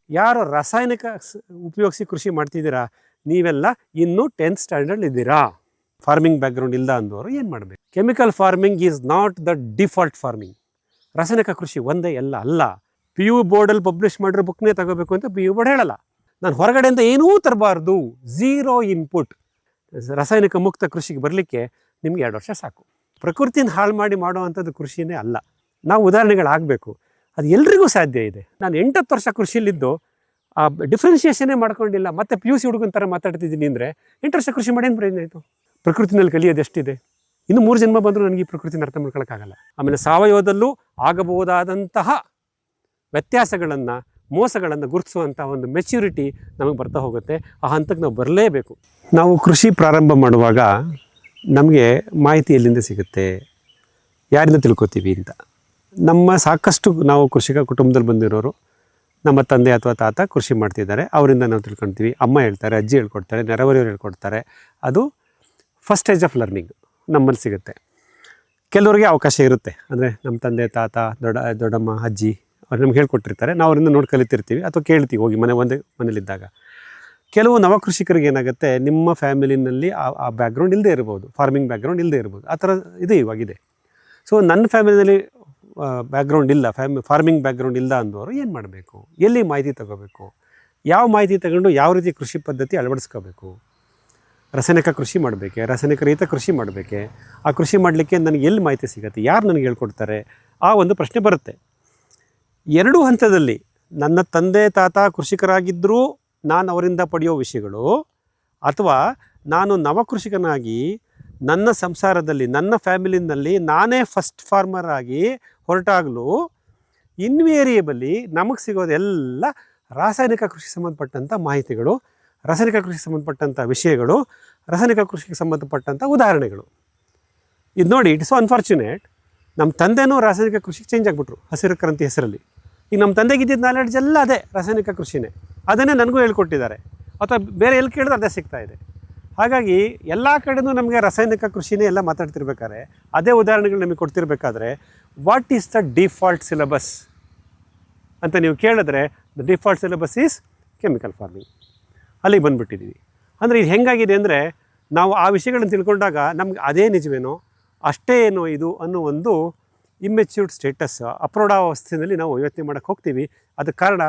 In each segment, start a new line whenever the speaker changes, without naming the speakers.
ಯಾರು ರಾಸಾಯನಿಕ ಉಪಯೋಗಿಸಿ ಕೃಷಿ ಮಾಡ್ತಿದ್ದೀರಾ ನೀವೆಲ್ಲ ಇನ್ನೂ 10th ಸ್ಟ್ಯಾಂಡರ್ಡ್ ಇದ್ದೀರಾ. ಫಾರ್ಮಿಂಗ್ ಬ್ಯಾಕ್ಗ್ರೌಂಡ್ ಇಲ್ಲ ಅಂದವರು ಏನು ಮಾಡಬೇಕು? Chemical farming is not the default farming. ರಾಸಾಯನಿಕ ಕೃಷಿ ಒಂದೇ ಎಲ್ಲ ಅಲ್ಲ. PU ಬೋರ್ಡಲ್ಲಿ ಪಬ್ಲಿಷ್ ಮಾಡಿರೋ ಬುಕ್ನೇ ತಗೋಬೇಕು ಅಂತ PU ಬೋರ್ಡ್ ಹೇಳಲ್ಲ. ನಾನು ಹೊರಗಡೆಯಿಂದ ಏನೂ ತರಬಾರ್ದು, ಝೀರೋ ಇನ್ಪುಟ್. ರಾಸಾಯನಿಕ ಮುಕ್ತ ಕೃಷಿಗೆ ಬರಲಿಕ್ಕೆ ನಿಮ್ಗೆ 2 ವರ್ಷ ಸಾಕು. ಪ್ರಕೃತಿನ ಹಾಳು ಮಾಡಿ ಮಾಡೋ ಅಂಥದ್ದು ಕೃಷಿನೇ ಅಲ್ಲ. ನಾವು ಉದಾಹರಣೆಗಳಾಗಬೇಕು, ಅದು ಎಲ್ರಿಗೂ ಸಾಧ್ಯ ಇದೆ. ನಾನು 8 ವರ್ಷ ಕೃಷಿಯಲ್ಲಿದ್ದು ಆ ಡಿಫ್ರೆನ್ಷಿಯೇಷನ್ನೇ ಮಾಡ್ಕೊಂಡಿಲ್ಲ, ಮತ್ತೆ PUC ಹುಡುಗನ ಥರ ಮಾತಾಡ್ತಿದ್ದೀನಿ ಅಂದರೆ 8 ವರ್ಷ ಕೃಷಿ ಮಾಡೇನು ಪ್ರಯೋಜನ ಆಯಿತು? ಪ್ರಕೃತಿನಲ್ಲಿ ಕಲಿಯೋದು ಎಷ್ಟಿದೆ? ಇನ್ನು 3 ಜನ್ಮ ಬಂದರೂ ನನಗೆ ಈ ಪ್ರಕೃತಿನ ಅರ್ಥ ಮಾಡ್ಕೊಳಕ್ಕಾಗಲ್ಲ. ಆಮೇಲೆ ಸಾವಯವದಲ್ಲೂ ಆಗಬಹುದಾದಂತಹ ವ್ಯತ್ಯಾಸಗಳನ್ನು, ಮೋಸಗಳನ್ನು ಗುರುತಿಸುವಂಥ ಒಂದು ಮೆಚ್ಯೂರಿಟಿ ನಮಗೆ ಬರ್ತಾ ಹೋಗುತ್ತೆ. ಆ ಹಂತಕ್ಕೆ ನಾವು ಬರಲೇಬೇಕು. ನಾವು ಕೃಷಿ ಪ್ರಾರಂಭ ಮಾಡುವಾಗ ನಮಗೆ ಮಾಹಿತಿ ಎಲ್ಲಿಂದ ಸಿಗುತ್ತೆ, ಯಾರಿಂದ ತಿಳ್ಕೊತೀವಿ ಅಂತ. ನಮ್ಮ ಸಾಕಷ್ಟು ನಾವು ಕೃಷಿಕ ಕುಟುಂಬದಲ್ಲಿ ಬಂದಿರೋರು, ನಮ್ಮ ತಂದೆ ಅಥವಾ ತಾತ ಕೃಷಿ ಮಾಡ್ತಿದ್ದಾರೆ, ಅವರಿಂದ ನಾವು ತಿಳ್ಕೊಳ್ತೀವಿ. ಅಮ್ಮ ಹೇಳ್ತಾರೆ, ಅಜ್ಜಿ ಹೇಳ್ಕೊಡ್ತಾರೆ, ನೆರೆಹೊರೆಯವರು ಹೇಳ್ಕೊಡ್ತಾರೆ. ಅದು ಫಸ್ಟ್ ಸ್ಟೇಜ್ ಆಫ್ ಲರ್ನಿಂಗ್ ನಮ್ಮಲ್ಲಿ ಸಿಗುತ್ತೆ. ಕೆಲವರಿಗೆ ಅವಕಾಶ ಇರುತ್ತೆ, ಅಂದರೆ ನಮ್ಮ ತಂದೆ ತಾತ ದೊಡ್ಡಮ್ಮ ಅಜ್ಜಿ ಅವ್ರು ನಮ್ಗೆ ಹೇಳ್ಕೊಟ್ಟಿರ್ತಾರೆ, ನಾವು ಅವರಿಂದ ನೋಡಿ ಕಲಿತಿರ್ತೀವಿ ಅಥವಾ ಕೇಳ್ತೀವಿ ಹೋಗಿ ಒಂದೇ ಮನೇಲಿದ್ದಾಗ. ಕೆಲವು ನವಕೃಷಿಕರಿಗೆ ಏನಾಗುತ್ತೆ, ನಿಮ್ಮ ಫ್ಯಾಮಿಲಿನಲ್ಲಿ ಆ ಬ್ಯಾಕ್ಗ್ರೌಂಡ್ ಇಲ್ಲದೆ ಇರ್ಬೋದು, ಫಾರ್ಮಿಂಗ್ ಬ್ಯಾಕ್ಗ್ರೌಂಡ್ ಇಲ್ಲದೆ ಇರ್ಬೋದು. ಆ ಥರ ಇದು ಇವಾಗಿದೆ. ಸೊ ನನ್ನ ಫ್ಯಾಮಿಲಿನಲ್ಲಿ ಬ್ಯಾಕ್ಗ್ರೌಂಡ್ ಇಲ್ಲ, ಫಾರ್ಮಿಂಗ್ ಬ್ಯಾಕ್ಗ್ರೌಂಡ್ ಇಲ್ಲ ಅಂದವರು ಏನು ಮಾಡಬೇಕು? ಎಲ್ಲಿ ಮಾಹಿತಿ ತಗೋಬೇಕು? ಯಾವ ಮಾಹಿತಿ ತಗೊಂಡು ಯಾವ ರೀತಿ ಕೃಷಿ ಪದ್ಧತಿ ಅಳವಡಿಸ್ಕೋಬೇಕು? ರಾಸಾಯನಿಕ ಕೃಷಿ ಮಾಡಬೇಕೆ, ರಾಸಾಯನಿಕ ರಹಿತ ಕೃಷಿ ಮಾಡಬೇಕೆ? ಆ ಕೃಷಿ ಮಾಡಲಿಕ್ಕೆ ನನಗೆ ಎಲ್ಲಿ ಮಾಹಿತಿ ಸಿಗುತ್ತೆ, ಯಾರು ನನಗೆ ಹೇಳ್ಕೊಡ್ತಾರೆ? ಆ ಒಂದು ಪ್ರಶ್ನೆ ಬರುತ್ತೆ. 2 ಹಂತದಲ್ಲಿ ನನ್ನ ತಂದೆ ತಾತ ಕೃಷಿಕರಾಗಿದ್ದರೂ ನಾನು ಅವರಿಂದ ಪಡೆಯೋ ವಿಷಯಗಳು, ಅಥವಾ ನಾನು ನವಕೃಷಿಕನಾಗಿ ನನ್ನ ಸಂಸಾರದಲ್ಲಿ, ನನ್ನ ಫ್ಯಾಮಿಲಿನಲ್ಲಿ ನಾನೇ ಫಸ್ಟ್ ಫಾರ್ಮರ್ ಆಗಿ ಹೊರಟಾಗಲೂ ಇನ್ವೇರಿಯಬಲಿ ನಮಗೆ ಸಿಗೋದೆಲ್ಲ ರಾಸಾಯನಿಕ ಕೃಷಿಗೆ ಸಂಬಂಧಪಟ್ಟಂಥ ಮಾಹಿತಿಗಳು, ರಾಸಾಯನಿಕ ಕೃಷಿಗೆ ಸಂಬಂಧಪಟ್ಟಂಥ ವಿಷಯಗಳು, ರಾಸಾಯನಿಕ ಕೃಷಿಗೆ ಸಂಬಂಧಪಟ್ಟಂಥ ಉದಾಹರಣೆಗಳು. ಇದು ನೋಡಿ, ಇಟ್ಸ್ ಅನ್ಫಾರ್ಚುನೇಟ್, ನಮ್ಮ ತಂದೆನೂ ರಾಸಾಯನಿಕ ಕೃಷಿಗೆ ಚೇಂಜ್ ಆಗಿಬಿಟ್ರು ಹಸಿರು ಕ್ರಾಂತಿ ಹೆಸರಲ್ಲಿ. ಈಗ ನಮ್ಮ ತಂದೆಗಿದ್ದಿದ್ದು ನಾಲೆಡ್ಜ್ ಎಲ್ಲ ಅದೇ ರಾಸಾಯನಿಕ ಕೃಷಿನೇ, ಅದನ್ನೇ ನನಗೂ ಹೇಳ್ಕೊಟ್ಟಿದ್ದಾರೆ, ಅಥವಾ ಬೇರೆ ಎಲ್ಲಿ ಕೇಳಿದ್ರೆ ಅದೇ ಸಿಗ್ತಾ ಇದೆ. ಹಾಗಾಗಿ ಎಲ್ಲ ಕಡೆಯೂ ನಮಗೆ ರಾಸಾಯನಿಕ ಕೃಷಿನೇ ಎಲ್ಲ ಮಾತಾಡ್ತಿರ್ಬೇಕಾದ್ರೆ, ಅದೇ ಉದಾಹರಣೆಗಳು ನಮಗೆ ಕೊಡ್ತಿರ್ಬೇಕಾದ್ರೆ, what is the default syllabus ಅಂತ ನೀವು ಕೇಳಿದ್ರೆ, the default syllabus is chemical farming. ಅಲ್ಲಿಗೆ ಬಂದುಬಿಟ್ಟಿದ್ದೀವಿ. ಅಂದರೆ ಇದು ಹೆಂಗಾಗಿದೆ ಅಂದರೆ, ನಾವು ಆ ವಿಷಯಗಳನ್ನು ತಿಳ್ಕೊಂಡಾಗ ನಮ್ಗೆ ಅದೇ ನಿಜವೇನೋ, ಅಷ್ಟೇ ಏನೋ ಇದು ಅನ್ನೋ ಒಂದು ಇಮ್ಮೆಚ್ಯೂರ್ಡ್ ಸ್ಟೇಟಸ್, ಅಪ್ರೌಢಾವಸ್ಥೆಯಲ್ಲಿ ನಾವು ಯೋಚನೆ ಮಾಡೋಕ್ಕೆ ಹೋಗ್ತೀವಿ. ಅದಕ್ಕೆ ಕಾರಣ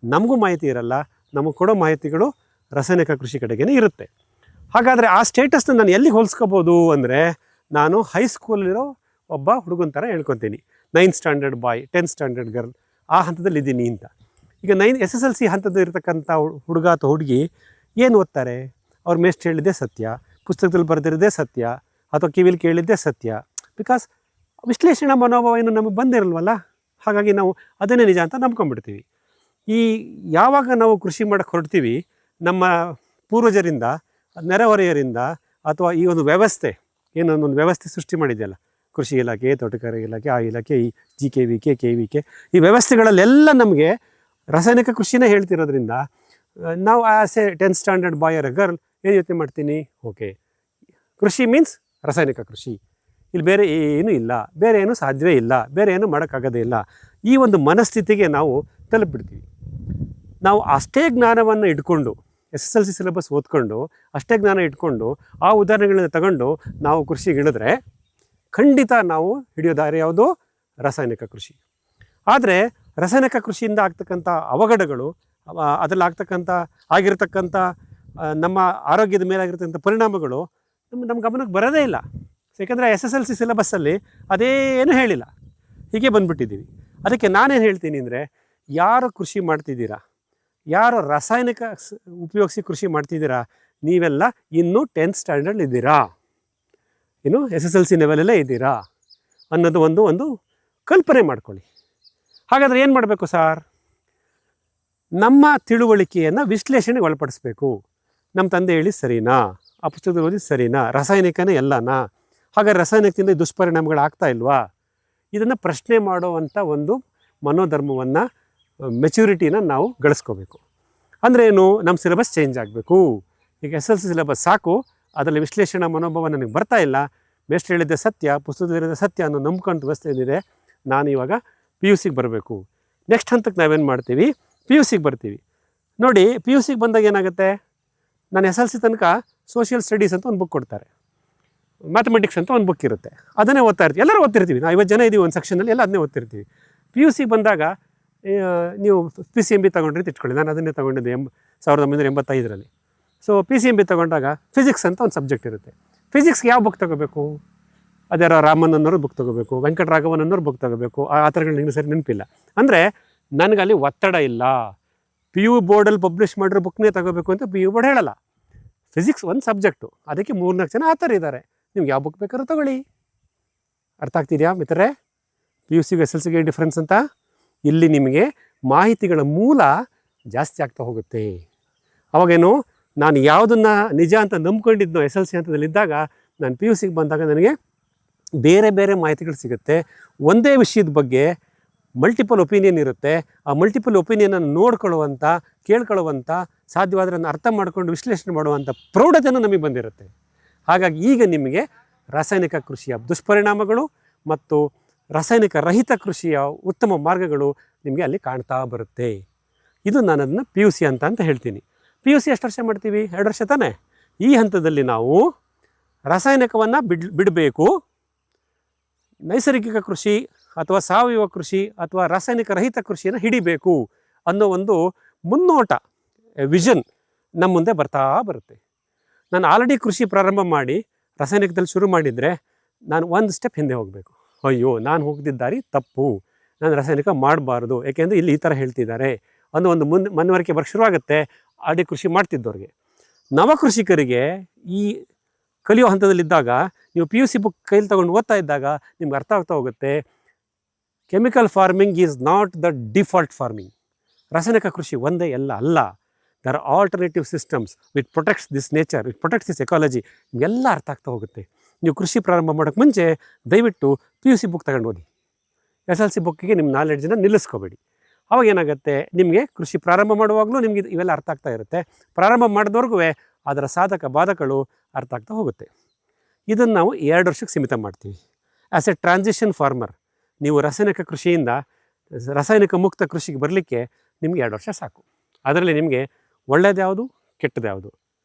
ನಮಗೂ ಮಾಹಿತಿ ಇರಲ್ಲ, ನಮಗೆ ಕೊಡೋ ಮಾಹಿತಿಗಳು ರಾಸಾಯನಿಕ ಕೃಷಿ ಕಡೆಗೇ ಇರುತ್ತೆ. ಹಾಗಾದರೆ ಆ ಸ್ಟೇಟಸ್ನ ನಾನು ಎಲ್ಲಿಗೆ ಹೋಲಿಸ್ಕೋಬೋದು ಅಂದರೆ, ನಾನು ಹೈಸ್ಕೂಲಿರೋ ಒಬ್ಬ ಹುಡುಗನ ಥರ ಹೇಳ್ಕೊತೀನಿ. 9th ಸ್ಟ್ಯಾಂಡರ್ಡ್ ಬಾಯ್, 10th ಸ್ಟ್ಯಾಂಡರ್ಡ್ ಗರ್ಲ್, ಆ ಹಂತದಲ್ಲಿ ಇದ್ದೀನಿ ಅಂತ. ಈಗ SSLC ಹಂತದಲ್ಲಿ ಇರತಕ್ಕಂಥ ಹುಡುಗ ಅಥವಾ ಹುಡುಗಿ ಏನು ಓದ್ತಾರೆ? ಅವ್ರ ಮೇಸ್ಟ್ ಹೇಳಿದ್ದೇ ಸತ್ಯ, ಪುಸ್ತಕದಲ್ಲಿ ಬರೆದಿರೋದೇ ಸತ್ಯ, ಅಥವಾ ಕಿವಿಲಿ ಕೇಳಿದ್ದೇ ಸತ್ಯ. ಬಿಕಾಸ್ ವಿಶ್ಲೇಷಣಾ ಮನೋಭಾವ ಏನು ನಮಗೆ ಬಂದಿರಲ್ವಲ್ಲ. ಹಾಗಾಗಿ ನಾವು ಅದನ್ನೇ ನಿಜ ಅಂತ ನಂಬ್ಕೊಂಡ್ಬಿಡ್ತೀವಿ. ಯಾವಾಗ ನಾವು ಕೃಷಿ ಮಾಡೋಕ್ಕೆ ಹೊರಡ್ತೀವಿ, ನಮ್ಮ ಪೂರ್ವಜರಿಂದ, ನೆರೆಹೊರೆಯರಿಂದ, ಅಥವಾ ಈ ಒಂದು ವ್ಯವಸ್ಥೆ ಏನೊಂದೊಂದು ವ್ಯವಸ್ಥೆ ಸೃಷ್ಟಿ ಮಾಡಿದೆಯಲ್ಲ, ಕೃಷಿ ಇಲಾಖೆ, ತೋಟಗಾರಿಕೆ ಇಲಾಖೆ, ಆ ಇಲಾಖೆ, ಈ GKVK, KVK, ಈ ವ್ಯವಸ್ಥೆಗಳಲ್ಲೆಲ್ಲ ನಮಗೆ ರಾಸಾಯನಿಕ ಕೃಷಿನೇ ಹೇಳ್ತಿರೋದ್ರಿಂದ ನಾವು as a 10th standard boy or a girl ಏನು ಯೋಚನೆ ಮಾಡ್ತೀನಿ, ಓಕೆ ಕೃಷಿ ಮೀನ್ಸ್ ರಾಸಾಯನಿಕ ಕೃಷಿ, ಇಲ್ಲಿ ಬೇರೆ ಏನೂ ಇಲ್ಲ, ಬೇರೆ ಏನೂ ಸಾಧ್ಯವೇ ಇಲ್ಲ, ಬೇರೆ ಏನೂ ಮಾಡೋಕ್ಕಾಗೋದೇ ಇಲ್ಲ. ಈ ಒಂದು ಮನಸ್ಥಿತಿಗೆ ನಾವು ತಲುಪಿಬಿಡ್ತೀವಿ. ನಾವು ಅಷ್ಟೇ ಜ್ಞಾನವನ್ನು ಇಟ್ಕೊಂಡು, SSLC ಸಿಲೆಬಸ್ ಓದ್ಕೊಂಡು ಅಷ್ಟೇ ಜ್ಞಾನ ಇಟ್ಕೊಂಡು ಆ ಉದಾಹರಣೆಗಳನ್ನ ತಗೊಂಡು ನಾವು ಕೃಷಿಗೆ ಇಳಿದ್ರೆ ಖಂಡಿತ ನಾವು ಹಿಡಿಯೋ ದಾರಿ ಯಾವುದು? ರಾಸಾಯನಿಕ ಕೃಷಿ. ಆದರೆ ರಾಸಾಯನಿಕ ಕೃಷಿಯಿಂದ ಆಗ್ತಕ್ಕಂಥ ಅವಘಡಗಳು, ಅದರಲ್ಲಿ ಆಗಿರ್ತಕ್ಕಂಥ ನಮ್ಮ ಆರೋಗ್ಯದ ಮೇಲಾಗಿರ್ತಕ್ಕಂಥ ಪರಿಣಾಮಗಳು ನಮ್ಮ ಗಮನಕ್ಕೆ ಬರೋದೇ ಇಲ್ಲ. ಯಾಕೆಂದರೆ SSLC ಸಿಲೆಬಸ್ಸಲ್ಲಿ ಅದೇನು ಹೇಳಿಲ್ಲ, ಹೀಗೆ ಬಂದುಬಿಟ್ಟಿದ್ದೀವಿ. ಅದಕ್ಕೆ ನಾನೇನು ಹೇಳ್ತೀನಿ ಅಂದರೆ, ಯಾರು ಕೃಷಿ ಮಾಡ್ತಿದ್ದೀರಾ, ಯಾರು ರಾಸಾಯನಿಕ ಉಪಯೋಗಿಸಿ ಕೃಷಿ ಮಾಡ್ತಿದ್ದೀರಾ, ನೀವೆಲ್ಲ ಇನ್ನೂ 10th ಸ್ಟ್ಯಾಂಡರ್ಡ್ ಇದ್ದೀರಾ, ಇನ್ನು SSLC ಲೆವೆಲಲ್ಲೇ ಇದ್ದೀರಾ ಅನ್ನೋದು ಒಂದು ಕಲ್ಪನೆ ಮಾಡ್ಕೊಳ್ಳಿ. ಹಾಗಾದರೆ ಏನು ಮಾಡಬೇಕು ಸಾರ್? ನಮ್ಮ ತಿಳುವಳಿಕೆಯನ್ನು ವಿಶ್ಲೇಷಣೆಗೆ ಒಳಪಡಿಸ್ಬೇಕು. ನಮ್ಮ ತಂದೆ ಹೇಳಿ ಸರಿನಾ, ಆ ಪುಸ್ತಕದಲ್ಲಿ ಓದಿ ಸರಿನಾ, ರಾಸಾಯನಿಕನೇ ಎಲ್ಲನಾ, ಹಾಗಾದ್ರೆ ರಾಸಾಯನಿಕದಿಂದ ದುಷ್ಪರಿಣಾಮಗಳಾಗ್ತಾ ಇಲ್ವಾ? ಇದನ್ನು ಪ್ರಶ್ನೆ ಮಾಡುವಂಥ ಒಂದು ಮನೋಧರ್ಮವನ್ನು, ಮೆಚ್ಯೂರಿಟಿನ ನಾವು ಗಳಿಸ್ಕೋಬೇಕು. ಅಂದ್ರೇನು? ನಮ್ಮ ಸಿಲೆಬಸ್ ಚೇಂಜ್ ಆಗಬೇಕು. ಈಗ SSLC ಸಿಲೆಬಸ್ ಸಾಕು, ಅದರಲ್ಲಿ ವಿಶ್ಲೇಷಣಾ ಮನೋಭಾವ ನನಗೆ ಬರ್ತಾ ಇಲ್ಲ, ಮೇಷ್ಟ್ರು ಹೇಳಿದ್ದೆ ಸತ್ಯ, ಪುಸ್ತಕದಲ್ಲಿರೋದೇ ಸತ್ಯ ಅನ್ನೋ ನಂಬ್ಕೊಂಡು ವ್ಯವಸ್ಥೆ ಏನಿದೆ, ನಾನು ಇವಾಗ PUCಗೆ ಬರಬೇಕು. ನೆಕ್ಸ್ಟ್ ಹಂತಕ್ಕೆ ನಾವೇನು ಮಾಡ್ತೀವಿ? PUCಗೆ ಬರ್ತೀವಿ. ನೋಡಿ ಪಿ ಯು ಸಿಗೆ ಬಂದಾಗ ಏನಾಗುತ್ತೆ, ನಾನು ಎಸ್ ಎಲ್ ಸಿ ತನಕ ಸೋಷಿಯಲ್ ಸ್ಟಡೀಸ್ ಅಂತ ಒಂದು ಬುಕ್ ಕೊಡ್ತಾರೆ, ಮ್ಯಾಥಮೆಟಿಕ್ಸ್ ಅಂತ ಒಂದು ಬುಕ್ ಇರುತ್ತೆ, ಅದನ್ನೇ ಓದ್ತಾ ಇರ್ತೀವಿ, ಎಲ್ಲರೂ ಓದ್ತಿರ್ತೀವಿ. ನಾವು 50 ಜನ ಇದ್ದೀವಿ ಒಂದು ಸೆಕ್ಷನಲ್ಲಿ, ಎಲ್ಲ ಅದನ್ನೇ ಓದ್ತಿರ್ತೀವಿ. ಪಿ ಯು ಸಿಗೆ ಬಂದಾಗ ನೀವು PCMB ತೊಗೊಂಡ್ರಿ ಇಟ್ಕೊಳ್ಳಿ, ನಾನು ಅದನ್ನೇ ತೊಗೊಂಡಿದ್ದೆ 1985ರಲ್ಲಿ. ಸೊ PCMB ತೊಗೊಂಡಾಗ ಫಿಸಿಕ್ಸ್ ಅಂತ ಒಂದು ಸಬ್ಜೆಕ್ಟ್ ಇರುತ್ತೆ. ಫಿಸಿಕ್ಸ್ಗೆ ಯಾವ ಬುಕ್ ತೊಗೋಬೇಕು, ಅದ್ಯಾರೋ ರಾಮನ್ ಅನ್ನೋರು ಬುಕ್ ತೊಗೋಬೇಕು, ವೆಂಕಟರಾಘವನ್ ಅನ್ನೋರು ಬುಕ್ ತೊಗೋಬೇಕು, ಆ ಥರಗಳು ಇನ್ನೂ ಸರಿ ನೆನಪಿಲ್ಲ. ಅಂದರೆ ನನಗಲ್ಲಿ ಒತ್ತಡ ಇಲ್ಲ, ಪಿ ಯು ಬೋರ್ಡಲ್ಲಿ ಪಬ್ಲಿಷ್ ಮಾಡಿರೋ ಬುಕ್ನೇ ತೊಗೋಬೇಕು ಅಂತ ಪಿ ಯು ಬೋರ್ಡ್ ಹೇಳಲ್ಲ. ಫಿಸಿಕ್ಸ್ ಒಂದು ಸಬ್ಜೆಕ್ಟು, ಅದಕ್ಕೆ 3-4 ಜನ ಆ ಥರ ಇದ್ದಾರೆ, ನಿಮ್ಗೆ ಯಾವ ಬುಕ್ ಬೇಕಾದ್ರೂ ತೊಗೊಳ್ಳಿ. ಅರ್ಥ ಆಗ್ತಿದೆಯಾ ಮಿತ್ರರೇ? ಪಿ ಯು ಸಿಗೆ SLC ಗೆ ಡಿಫ್ರೆನ್ಸ್ ಅಂತ. ಇಲ್ಲಿ ನಿಮಗೆ ಮಾಹಿತಿಗಳ ಮೂಲ ಜಾಸ್ತಿ ಆಗ್ತಾ ಹೋಗುತ್ತೆ. ಅವಾಗೇನು ನಾನು ಯಾವುದನ್ನು ನಿಜ ಅಂತ ನಂಬ್ಕೊಂಡಿದ್ನೋ SLC ಹಂತದಲ್ಲಿದ್ದಾಗ, ನಾನು ಪಿ ಯು ಸಿಗೆ ಬಂದಾಗ ನನಗೆ ಬೇರೆ ಬೇರೆ ಮಾಹಿತಿಗಳು ಸಿಗುತ್ತೆ. ಒಂದೇ ವಿಷಯದ ಬಗ್ಗೆ ಮಲ್ಟಿಪಲ್ ಒಪಿನಿಯನ್ ಇರುತ್ತೆ. ಆ ಮಲ್ಟಿಪಲ್ ಒಪಿನಿಯನನ್ನು ನೋಡ್ಕೊಳ್ಳುವಂಥ, ಕೇಳ್ಕೊಳ್ಳುವಂಥ, ಸಾಧ್ಯವಾದರೆ ಅದನ್ನು ಅರ್ಥ ಮಾಡಿಕೊಂಡು ವಿಶ್ಲೇಷಣೆ ಮಾಡುವಂಥ ಪ್ರೌಢತೆಯೂ ನಮಗೆ ಬಂದಿರುತ್ತೆ. ಹಾಗಾಗಿ ಈಗ ನಿಮಗೆ ರಾಸಾಯನಿಕ ಕೃಷಿಯ ದುಷ್ಪರಿಣಾಮಗಳು ಮತ್ತು ರಾಸಾಯನಿಕ ರಹಿತ ಕೃಷಿಯ ಉತ್ತಮ ಮಾರ್ಗಗಳು ನಿಮಗೆ ಅಲ್ಲಿ ಕಾಣ್ತಾ ಬರುತ್ತೆ. ಇದು ನಾನು ಅದನ್ನು ಪಿ ಯು ಸಿ ಅಂತ ಹೇಳ್ತೀನಿ. ಪಿ ಯು ಸಿ ಎಷ್ಟು ವರ್ಷ ಮಾಡ್ತೀವಿ? 2 ವರ್ಷ ತಾನೇ. ಈ ಹಂತದಲ್ಲಿ ನಾವು ರಾಸಾಯನಿಕವನ್ನು ಬಿಡಬೇಕು, ನೈಸರ್ಗಿಕ ಕೃಷಿ ಅಥವಾ ಸಾವಯವ ಕೃಷಿ ಅಥವಾ ರಾಸಾಯನಿಕ ರಹಿತ ಕೃಷಿಯನ್ನು ಹಿಡಿಬೇಕು ಅನ್ನೋ ಒಂದು ಮುನ್ನೋಟ, ವಿಷನ್ ನಮ್ಮ ಮುಂದೆ ಬರ್ತಾ ಬರುತ್ತೆ. ನಾನು ಆಲ್ರೆಡಿ ಕೃಷಿ ಪ್ರಾರಂಭ ಮಾಡಿ ರಾಸಾಯನಿಕದಲ್ಲಿ ಶುರು ಮಾಡಿದರೆ ನಾನು ಒಂದು ಸ್ಟೆಪ್ ಹಿಂದೆ ಹೋಗಬೇಕು. ಅಯ್ಯೋ, ನಾನು ಹೋಗ್ತಿದ್ದ ದಾರಿ ತಪ್ಪು, ನಾನು ರಾಸಾಯನಿಕ ಮಾಡಬಾರ್ದು, ಏಕೆಂದರೆ ಇಲ್ಲಿ ಈ ಥರ ಹೇಳ್ತಿದ್ದಾರೆ ಅನ್ನೋ ಒಂದು ಮನವರಿಕೆ ಬರೋಕ್ಕೆ ಶುರುವಾಗುತ್ತೆ ಆಲ್ರೆಡಿ ಕೃಷಿ ಮಾಡ್ತಿದ್ದವ್ರಿಗೆ. ನವಕೃಷಿಕರಿಗೆ ಈ ಕಲಿಯೋ ಹಂತದಲ್ಲಿದ್ದಾಗ ನೀವು ಪಿ ಯು ಸಿ ಬುಕ್ ಕೈಲಿ ತೊಗೊಂಡು ಓದ್ತಾ ಇದ್ದಾಗ ನಿಮ್ಗೆ ಅರ್ಥ ಆಗ್ತಾ ಹೋಗುತ್ತೆ, chemical farming is not the default farming. ರಾಸಾಯನಿಕ ಕೃಷಿ ಒಂದೇ ಎಲ್ಲ ಅಲ್ಲ. There are alternative systems which protects this nature, which protects this ecology. ನಿಮಗೆಲ್ಲ ಅರ್ಥ ಆಗ್ತಾ ಹೋಗುತ್ತೆ. ನೀವು ಕೃಷಿ ಪ್ರಾರಂಭ ಮಾಡೋಕ್ಕೆ ಮುಂಚೆ ದಯವಿಟ್ಟು ಪಿ ಯು ಸಿ ಬುಕ್ ತಗೊಂಡು ಓದಿ. SLC ಬುಕ್ಕಿಗೆ ನಿಮ್ಮ ನಾಲೆಡ್ಜನ್ನು ನಿಲ್ಲಿಸ್ಕೋಬೇಡಿ. ಅವಾಗ ಏನಾಗುತ್ತೆ, ನಿಮಗೆ ಕೃಷಿ ಪ್ರಾರಂಭ ಮಾಡುವಾಗಲೂ ನಿಮಗೆ ಇವೆಲ್ಲ ಅರ್ಥ ಆಗ್ತಾ ಇರುತ್ತೆ. ಪ್ರಾರಂಭ ಮಾಡಿದವ್ರಿಗೂ ಅದರ ಸಾಧಕ ಬಾಧಕಗಳು ಅರ್ಥ ಆಗ್ತಾ ಹೋಗುತ್ತೆ. ಇದನ್ನು ನಾವು 2 ವರ್ಷಕ್ಕೆ ಸೀಮಿತ ಮಾಡ್ತೀವಿ. ಆ್ಯಸ್ ಎ ಟ್ರಾನ್ಸಿಷನ್ ಫಾರ್ಮರ್ ನೀವು ರಾಸಾಯನಿಕ ಕೃಷಿಯಿಂದ ರಾಸಾಯನಿಕ ಮುಕ್ತ ಕೃಷಿಗೆ ಬರಲಿಕ್ಕೆ ನಿಮಗೆ 2 ವರ್ಷ ಸಾಕು. ಅದರಲ್ಲಿ ನಿಮಗೆ ಒಳ್ಳೆಯದು ಯಾವುದು, ಕೆಟ್ಟದ್ದು ಯಾವುದು,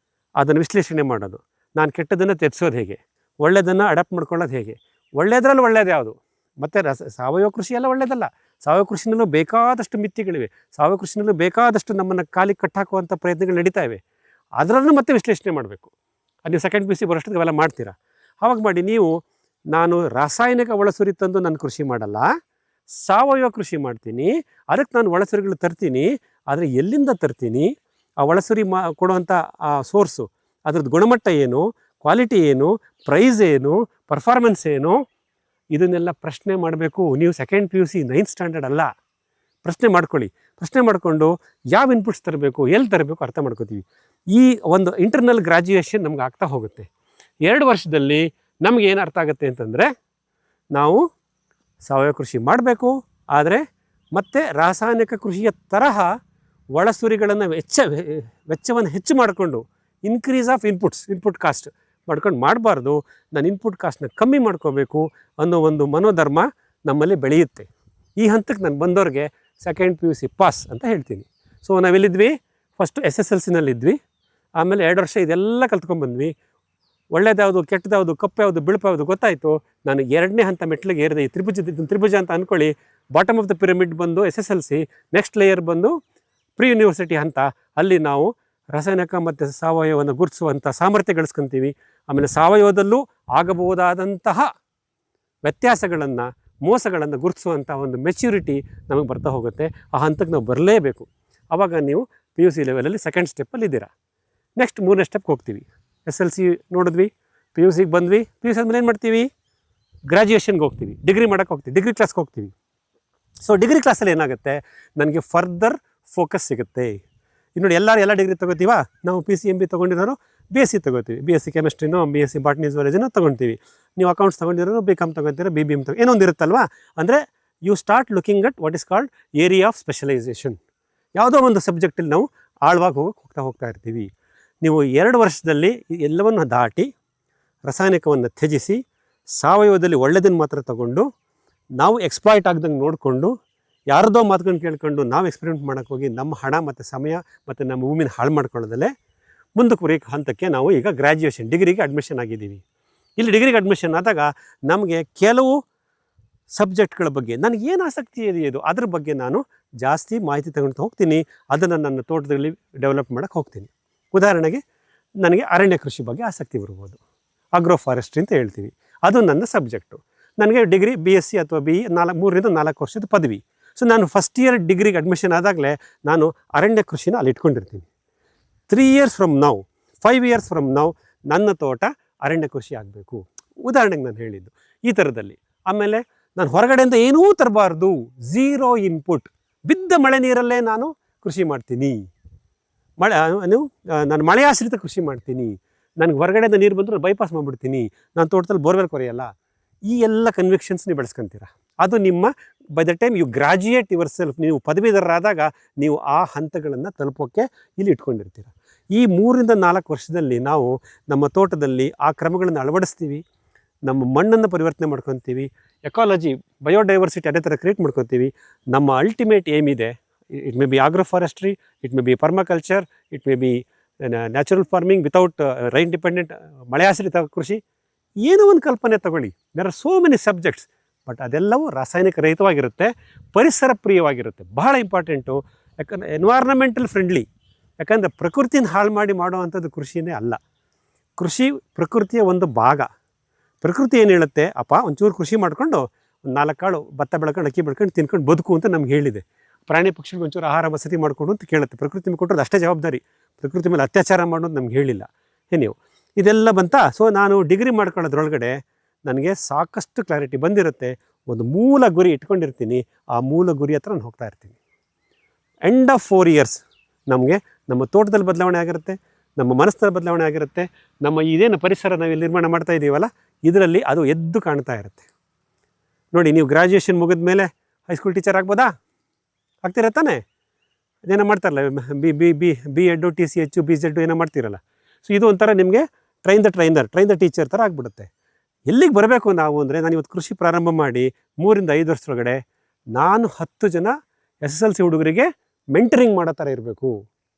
ಅದನ್ನು ವಿಶ್ಲೇಷಣೆ ಮಾಡೋದು, ನಾನು ಕೆಟ್ಟದನ್ನು ತೆಗೆಸೋದು ಹೇಗೆ, ಒಳ್ಳೆಯದನ್ನು ಅಡಾಪ್ಟ್ ಮಾಡ್ಕೊಳ್ಳೋದು ಹೇಗೆ, ಒಳ್ಳೆಯದ್ರಲ್ಲಿ ಒಳ್ಳೆಯದು ಯಾವುದು. ಮತ್ತು ಸಾವಯವ ಕೃಷಿ ಎಲ್ಲ ಒಳ್ಳೆಯದಲ್ಲ. ಸಾವಯವ ಕೃಷಿನಲ್ಲೂ ಬೇಕಾದಷ್ಟು ಮಿತಿಗಳಿವೆ. ಸಾವಯವ ಕೃಷಿನಲ್ಲೂ ಬೇಕಾದಷ್ಟು ನಮ್ಮನ್ನು ಕಾಲಿಗೆ ಕಟ್ಟಾಕುವಂಥ ಪ್ರಯತ್ನಗಳು ನಡೀತಾ ಇವೆ. ಅದರಲ್ಲೂ ಮತ್ತೆ ವಿಶ್ಲೇಷಣೆ ಮಾಡಬೇಕು. ಅದು ನೀವು ಸೆಕೆಂಡ್ ಪಿ ಯು ಸಿ ಬರೋಷ್ಟಕ್ಕೆ ಇವೆಲ್ಲ ಮಾಡ್ತೀರಾ. ಆವಾಗ ಮಾಡಿ ನೀವು, ನಾನು ರಾಸಾಯನಿಕ ಒಳಸುರಿ ತಂದು ನಾನು ಕೃಷಿ ಮಾಡಲ್ಲ, ಸಾವಯವ ಕೃಷಿ ಮಾಡ್ತೀನಿ, ಅದಕ್ಕೆ ನಾನು ಒಳಸುರಿಗಳು ತರ್ತೀನಿ. ಆದರೆ ಎಲ್ಲಿಂದ ತರ್ತೀನಿ, ಆ ಒಳಸುರಿ ಕೊಡುವಂಥ ಆ ಸೋರ್ಸು, ಅದ್ರದ್ದು ಗುಣಮಟ್ಟ ಏನು, ಕ್ವಾಲಿಟಿ ಏನು, ಪ್ರೈಸ್ ಏನು, ಪರ್ಫಾರ್ಮೆನ್ಸ್ ಏನು, ಇದನ್ನೆಲ್ಲ ಪ್ರಶ್ನೆ ಮಾಡಬೇಕು. ನೀವು second P U C 9th standard ಅಲ್ಲ. ಪ್ರಶ್ನೆ ಮಾಡ್ಕೊಳ್ಳಿ. ಪ್ರಶ್ನೆ ಮಾಡಿಕೊಂಡು ಯಾವ ಇನ್ಪುಟ್ಸ್ ತರಬೇಕು, ಎಲ್ಲಿ ತರಬೇಕು ಅರ್ಥ ಮಾಡ್ಕೋತೀವಿ. ಈ ಒಂದು ಇಂಟರ್ನಲ್ ಗ್ರ್ಯಾಜುಯೇಷನ್ ನಮ್ಗೆ ಆಗ್ತಾ ಹೋಗುತ್ತೆ. 2 ವರ್ಷದಲ್ಲಿ ನಮ್ಗೆ ಏನು ಅರ್ಥ ಆಗುತ್ತೆ ಅಂತಂದರೆ, ನಾವು ಸಾವಯವ ಕೃಷಿ ಮಾಡಬೇಕು, ಆದರೆ ಮತ್ತೆ ರಾಸಾಯನಿಕ ಕೃಷಿಯ ತರಹ ಒಳಸುರಿಗಳನ್ನು ವೆಚ್ಚವನ್ನು ಹೆಚ್ಚು ಮಾಡಿಕೊಂಡು ಇನ್ಕ್ರೀಸ್ ಆಫ್ ಇನ್ಪುಟ್ ಕಾಸ್ಟ್ ಮಾಡ್ಕೊಂಡು ಮಾಡಬಾರ್ದು. ನಾನು ಇನ್ಪುಟ್ ಕಾಸ್ಟ್ನ ಕಮ್ಮಿ ಮಾಡ್ಕೋಬೇಕು ಅನ್ನೋ ಒಂದು ಮನೋಧರ್ಮ ನಮ್ಮಲ್ಲಿ ಬೆಳೆಯುತ್ತೆ. ಈ ಹಂತಕ್ಕೆ ನಾನು ಬಂದವ್ರಿಗೆ second P U C pass ಅಂತ ಹೇಳ್ತೀನಿ. ಸೊ ನಾವೆಲ್ಲಿದ್ವಿ, ಫಸ್ಟು SSLCನಲ್ಲಿದ್ವಿ, ಆಮೇಲೆ 2 ವರ್ಷ ಇದೆಲ್ಲ ಕಲ್ತ್ಕೊಂಡ್ಬಂದ್ವಿ. ಒಳ್ಳೇದ್ಯಾವುದು, ಕೆಟ್ಟದ್ಯಾವುದು, ಕಪ್ಪು ಯಾವುದು, ಬಿಳುಪು ಯಾವುದು ಗೊತ್ತಾಯಿತು. ನಾನು 2ನೇ ಹಂತ ಮೆಟ್ಲಿಗೆ ಏರಿದೆ. ಈ ತ್ರಿಭುಜ ಅಂತ ಅಂದ್ಕೊಳ್ಳಿ. ಬಾಟಮ್ ಆಫ್ ದ ಪಿರಮಿಡ್ ಬಂದು SSLC, ನೆಕ್ಸ್ಟ್ ಲೇಯರ್ ಬಂದು ಪ್ರೀ ಯೂನಿವರ್ಸಿಟಿ ಹಂತ. ಅಲ್ಲಿ ನಾವು ರಾಸಾಯನಿಕ ಮತ್ತು ಸಾವಯವವನ್ನು ಗುರುತಿಸುವಂಥ ಸಾಮರ್ಥ್ಯ ಗಳಿಸ್ಕೊತೀವಿ. ಆಮೇಲೆ ಸಾವಯವದಲ್ಲೂ ಆಗಬಹುದಾದಂತಹ ವ್ಯತ್ಯಾಸಗಳನ್ನು, ಮೋಸಗಳನ್ನು ಗುರುತಿಸುವಂಥ ಒಂದು ಮೆಚ್ಯೂರಿಟಿ ನಮಗೆ ಬರ್ತಾ ಹೋಗುತ್ತೆ. ಆ ಹಂತಕ್ಕೆ ನಾವು ಬರಲೇಬೇಕು. ಆವಾಗ ನೀವು ಪಿ ಯು ಸಿ ಲೆವೆಲಲ್ಲಿ ಸೆಕೆಂಡ್ ಸ್ಟೆಪ್ಪಲ್ಲಿ ಇದ್ದೀರಾ. ನೆಕ್ಸ್ಟ್ 3ನೇ ಸ್ಟೆಪ್ಗೆ ಹೋಗ್ತೀವಿ. SLC ನೋಡಿದ್ವಿ, ಪಿ ಯು ಸಿಗೆ ಬಂದ್ವಿ. ಪಿ ಯು ಸಿ ಆದಮೇಲೆ ಏನು ಮಾಡ್ತೀವಿ, ಗ್ರ್ಯಾಜುಯೇಷನ್ಗೆ ಹೋಗ್ತೀವಿ, ಡಿಗ್ರಿ ಮಾಡೋಕ್ಕೆ ಹೋಗ್ತೀವಿ, ಡಿಗ್ರಿ ಕ್ಲಾಸ್ಗೆ ಹೋಗ್ತೀವಿ. ಸೊ ಡಿಗ್ರಿ ಕ್ಲಾಸಲ್ಲಿ ಏನಾಗುತ್ತೆ, ನನಗೆ ಫರ್ದರ್ ಫೋಕಸ್ ಸಿಗುತ್ತೆ. ಇನ್ನು ನೋಡಿ, ಎಲ್ಲ ಡಿಗ್ರಿ ತೊಗೋತೀವ. ನಾವು PCMB ತೊಗೊಂಡಿರೋರು BSc ತೊಗೋತೀವಿ. BSc ಕೆಮಿಸ್ಟ್ರಿನೋ, BSc ಬಾಟ್ನಿ ಝುವಾಲಜಿನೋ ತೊಗೊಳ್ತೀವಿ. ನೀವು ಅಕೌಂಟ್ಸ್ ತೊಗೊಂಡಿರೋರು BCom ತೊಗೊತೀರ, BBM ಏನೋ ಒಂದು ಇರುತ್ತಲ್ವಾ. ಅಂದರೆ you start looking at what is called area of specialisation. ಯಾವುದೋ ಒಂದು ಸಬ್ಜೆಕ್ಟಲ್ಲಿ ನಾವು ಆಳವಾಗಿ ಹೋಗ್ತಾ ಇರ್ತೀವಿ. ನೀವು 2 ವರ್ಷದಲ್ಲಿ ಎಲ್ಲವನ್ನು ದಾಟಿ ರಾಸಾಯನಿಕವನ್ನು ತ್ಯಜಿಸಿ ಸಾವಯವದಲ್ಲಿ ಒಳ್ಳೆಯದನ್ನು ಮಾತ್ರ ತಗೊಂಡು ನಾವು ಎಕ್ಸ್ಪ್ಲಾಯ್ಟ್ ಆಗ್ದಂಗೆ ನೋಡಿಕೊಂಡು ಯಾರದೋ ಮಾತುಗಳನ್ನು ಕೇಳ್ಕೊಂಡು ನಾವು ಎಕ್ಸ್ಪೆರಿಮೆಂಟ್ ಮಾಡೋಕ್ಕೆ ಹೋಗಿ ನಮ್ಮ ಹಣ ಮತ್ತು ಸಮಯ ಮತ್ತು ನಮ್ಮ ಭೂಮಿನ ಹಾಳು ಮಾಡ್ಕೊಳ್ಳೋದಲ್ಲೇ ಮುಂದಕ್ಕೆ ಹಂತಕ್ಕೆ ನಾವು ಈಗ ಗ್ರ್ಯಾಜುಯೇಷನ್ ಡಿಗ್ರಿಗೆ ಅಡ್ಮಿಷನ್ ಆಗಿದ್ದೀವಿ. ಇಲ್ಲಿ ಡಿಗ್ರಿಗೆ ಅಡ್ಮಿಷನ್ ಆದಾಗ ನಮಗೆ ಕೆಲವು ಸಬ್ಜೆಕ್ಟ್ಗಳ ಬಗ್ಗೆ ನನಗೇನು ಆಸಕ್ತಿ ಇದೆಯೋ ಅದ್ರ ಬಗ್ಗೆ ನಾನು ಜಾಸ್ತಿ ಮಾಹಿತಿ ತಗೊಳ್ತಾ ಹೋಗ್ತೀನಿ. ಅದನ್ನು ನನ್ನ ತೋಟದಲ್ಲಿ ಡೆವಲಪ್ ಮಾಡೋಕ್ಕೆ ಹೋಗ್ತೀನಿ. ಉದಾಹರಣೆಗೆ ನನಗೆ ಅರಣ್ಯ ಕೃಷಿ ಬಗ್ಗೆ ಆಸಕ್ತಿ ಬರ್ಬೋದು, ಆಗ್ರೋ ಫಾರೆಸ್ಟ್ರಿ ಅಂತ ಹೇಳ್ತೀವಿ, ಅದು ನನ್ನ ಸಬ್ಜೆಕ್ಟು. ನನಗೆ ಡಿಗ್ರಿ BSc ಅಥವಾ BE 3 ರಿಂದ 4 ವರ್ಷದ ಪದವಿ. ಸೊ ನಾನು ಫಸ್ಟ್ ಇಯರ್ ಡಿಗ್ರಿಗೆ ಅಡ್ಮಿಷನ್ ಆದಾಗಲೇ ನಾನು ಅರಣ್ಯ ಕೃಷಿನ ಅಲ್ಲಿ ಇಟ್ಕೊಂಡಿರ್ತೀನಿ. 3 years from now, 5 years from now ನನ್ನ ತೋಟ ಅರಣ್ಯ ಕೃಷಿ ಆಗಬೇಕು. ಉದಾಹರಣೆಗೆ ನಾನು ಹೇಳಿದ್ದು ಈ ಥರದಲ್ಲಿ. ಆಮೇಲೆ ನಾನು ಹೊರಗಡೆಯಿಂದ ಏನೂ ತರಬಾರ್ದು, 0 ಇನ್ಪುಟ್, ಬಿದ್ದ ಮಳೆ ನೀರಲ್ಲೇ ನಾನು ಕೃಷಿ ಮಾಡ್ತೀನಿ. ನಾನು ಮಳೆ ಆಶ್ರಿತ ಕೃಷಿ ಮಾಡ್ತೀನಿ. ನನಗೆ ಹೊರಗಡೆಯಿಂದ ನೀರು ಬಂದರೂ ಬೈಪಾಸ್ ಮಾಡಿಬಿಡ್ತೀನಿ. ನಾನು ತೋಟದಲ್ಲಿ ಬೋರ್ವೆಲ್ ಕೊರೆಯಲ್ಲ. ಈ ಎಲ್ಲ ಕನ್ವಿಕ್ಷನ್ಸ್ ನೀವು ಬೆಳೆಸ್ಕೊತೀರ. ಅದು ನಿಮ್ಮ by the time you graduate yourself, ನೀವು ಪದವೀಧರರಾದಾಗ ನೀವು ಆ ಹಂತಗಳನ್ನು ತಲುಪೋಕ್ಕೆ ಇಲ್ಲಿ ಇಟ್ಕೊಂಡಿರ್ತೀರ. ಈ 3 ರಿಂದ 4 ವರ್ಷದಲ್ಲಿ ನಾವು ನಮ್ಮ ತೋಟದಲ್ಲಿ ಆ ಕ್ರಮಗಳನ್ನು ಅಳವಡಿಸ್ತೀವಿ. ನಮ್ಮ ಮಣ್ಣನ್ನು ಪರಿವರ್ತನೆ ಮಾಡ್ಕೊತೀವಿ. ಎಕಾಲಜಿ, ಬಯೋಡೈವರ್ಸಿಟಿ ಅದೇ ಥರ ಕ್ರಿಯೇಟ್ ಮಾಡ್ಕೊತೀವಿ. ನಮ್ಮ ಅಲ್ಟಿಮೇಟ್ ಏಮ್ ಇದೆ, it may be agro forestry, it may be permaculture, it may be natural farming without rain dependent, ಮಳೆ ಆಶ್ರಿತ ಕೃಷಿ, ಏನೋ ಒಂದು ಕಲ್ಪನೆ ತಗೊಳ್ಳಿ. There are so many subjects. But ಅದೆಲ್ಲವೂ ರಾಸಾಯನಿಕ ರಹಿತವಾಗಿರುತ್ತೆ, ಪರಿಸರ ಪ್ರಿಯವಾಗಿರುತ್ತೆ. ಬಹಳ ಇಂಪಾರ್ಟೆಂಟು. ಯಾಕಂದರೆ ಎನ್ವೈರ್ನಮೆಂಟಲ್ ಫ್ರೆಂಡ್ಲಿ. ಯಾಕಂದರೆ ಪ್ರಕೃತಿನ ಹಾಳು ಮಾಡಿ ಮಾಡುವಂಥದ್ದು ಕೃಷಿಯೇ ಅಲ್ಲ. ಕೃಷಿ ಪ್ರಕೃತಿಯ ಒಂದು ಭಾಗ. ಪ್ರಕೃತಿ ಏನು ಹೇಳುತ್ತೆ, ಅಪ್ಪ ಒಂಚೂರು ಕೃಷಿ ಮಾಡಿಕೊಂಡು ಒಂದು 4 ಕಾಳು ಭತ್ತ ಬೆಳ್ಕೊಂಡು ಅಕ್ಕಿ ಬೆಳ್ಕೊಂಡು ತಿನ್ಕೊಂಡು ಬದುಕು ಅಂತ ನಮ್ಗೆ ಹೇಳಿದೆ. ಪ್ರಾಣಿ ಪಕ್ಷಿಗಳು ಒಂಚೂರು ಆಹಾರ ವಸತಿ ಮಾಡಿಕೊಂಡು ಅಂತ ಕೇಳುತ್ತೆ. ಪ್ರಕೃತಿ ಮೇಲೆ ಕೊಟ್ಟರೆ ಅಷ್ಟೇ ಜವಾಬ್ದಾರಿ. ಪ್ರಕೃತಿ ಮೇಲೆ ಅತ್ಯಾಚಾರ ಮಾಡೋದು ನಮ್ಗೆ ಹೇಳಿಲ್ಲ. ನೀವು ಇದೆಲ್ಲ ಬಂತಾ. ಸೊ ನಾನು ಡಿಗ್ರಿ ಮಾಡ್ಕೊಳ್ಳೋದ್ರೊಳಗಡೆ ನನಗೆ ಸಾಕಷ್ಟು ಕ್ಲಾರಿಟಿ ಬಂದಿರುತ್ತೆ. ಒಂದು ಮೂಲ ಗುರಿ ಇಟ್ಕೊಂಡಿರ್ತೀನಿ. ಆ ಮೂಲ ಗುರಿ ಹತ್ರ ನಾನು ಹೋಗ್ತಾ ಇರ್ತೀನಿ. ಎಂಡ್ ಆಫ್ 4 years ನಮಗೆ ನಮ್ಮ ತೋಟದಲ್ಲಿ ಬದಲಾವಣೆ ಆಗಿರುತ್ತೆ, ನಮ್ಮ ಮನಸ್ಸಿನಲ್ಲಿ ಬದಲಾವಣೆ ಆಗಿರುತ್ತೆ. ನಮ್ಮ ಇದೇನು ಪರಿಸರ ನಾವಿಲ್ಲಿ ನಿರ್ಮಾಣ ಮಾಡ್ತಾ ಇದ್ದೀವಲ್ಲ, ಇದರಲ್ಲಿ ಅದು ಎದ್ದು ಕಾಣ್ತಾ ಇರುತ್ತೆ. ನೋಡಿ, ನೀವು ಗ್ರ್ಯಾಜುಯೇಷನ್ ಮುಗಿದ ಮೇಲೆ ಹೈಸ್ಕೂಲ್ ಟೀಚರ್ ಆಗ್ಬೋದಾ? ಆಗ್ತಿರ ತಾನೆ? ಅದೇನೋ ಮಾಡ್ತಾರಲ್ಲ, B.Ed, TCH, BZ ಏನೋ ಮಾಡ್ತಿರಲ್ಲ. ಸೊ ಇದು ಒಂಥರ ನಿಮಗೆ ಟ್ರೈನ್ ದ ಟೀಚರ್ ಥರ ಆಗಿಬಿಡುತ್ತೆ. ಎಲ್ಲಿಗೆ ಬರಬೇಕು ನಾವು ಅಂದರೆ, ನಾನು ಇವತ್ತು ಕೃಷಿ ಪ್ರಾರಂಭ ಮಾಡಿ 3 ರಿಂದ 5 ವರ್ಷದೊಳಗಡೆ ನಾನು 10 ಜನ SSLC ಹುಡುಗರಿಗೆ ಮೆಂಟರಿಂಗ್ ಮಾಡೋ ಥರ ಇರಬೇಕು.